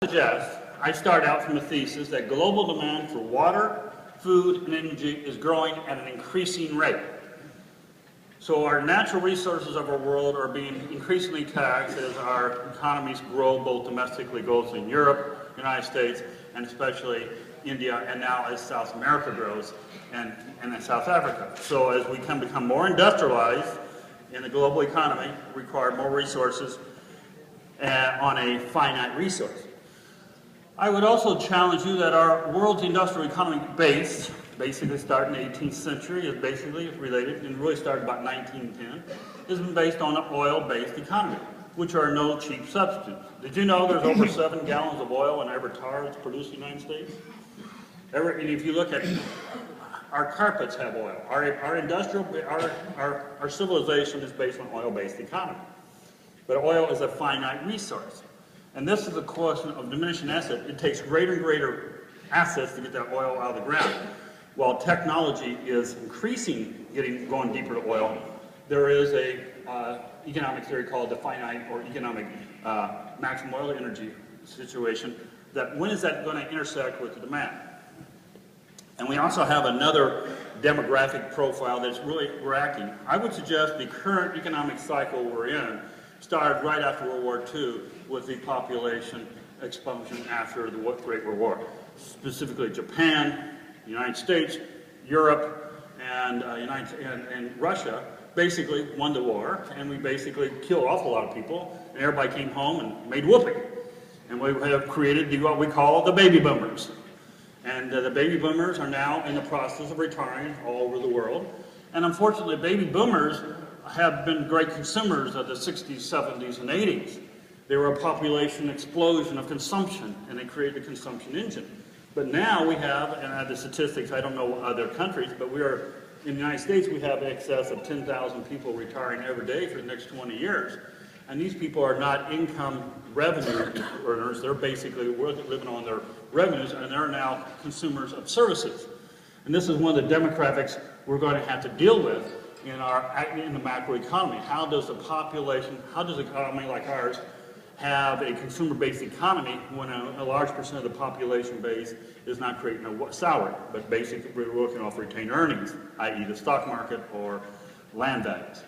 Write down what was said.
Suggest I start out from a thesis that global demand for water, food, and energy is growing at an increasing rate. So our natural resources of our world are being increasingly taxed as our economies grow, both domestically, both in Europe, United States, and especially India, and now as South America grows, and in South Africa. So as we can become more industrialized in the global economy, require more resources on a finite resource. I would also challenge you that our world's industrial economy base, basically started in the 18th century, is basically related, and really started about 1910, is based on an oil-based economy, which are no cheap substitutes. Did you know there's over 7 gallons of oil in every tar that's produced in the United States? And if you look at our carpets have oil. Our civilization is based on oil-based economy. But oil is a finite resource. And this is a question of diminishing asset. It takes greater and greater assets to get that oil out of the ground. While technology is increasing, going deeper to oil, there is a economic theory called the finite or economic maximum oil energy situation, that when is that going to intersect with the demand? And we also have another demographic profile that's really lacking. I would suggest the current economic cycle we're in started right after World War II with the population explosion after the Great World War. Specifically Japan, the United States, Europe, and Russia basically won the war, and we basically killed off a lot of people, and everybody came home and made whooping. And we have created what we call the baby boomers. And the baby boomers are now in the process of retiring all over the world. And unfortunately, baby boomers have been great consumers of the 60s, 70s, and 80s. They were a population explosion of consumption, and they created a consumption engine. But now we have, and I have the statistics, I don't know other countries, but we are, in the United States, we have in excess of 10,000 people retiring every day for the next 20 years. And these people are not income revenue earners, they're basically living on their revenues, and they're now consumers of services. And this is one of the demographics we're going to have to deal with in the macroeconomy. How does the population, how does an economy like ours have a consumer-based economy when a large percent of the population base is not creating a salary, but basically we're working off retained earnings, i.e. the stock market or land values?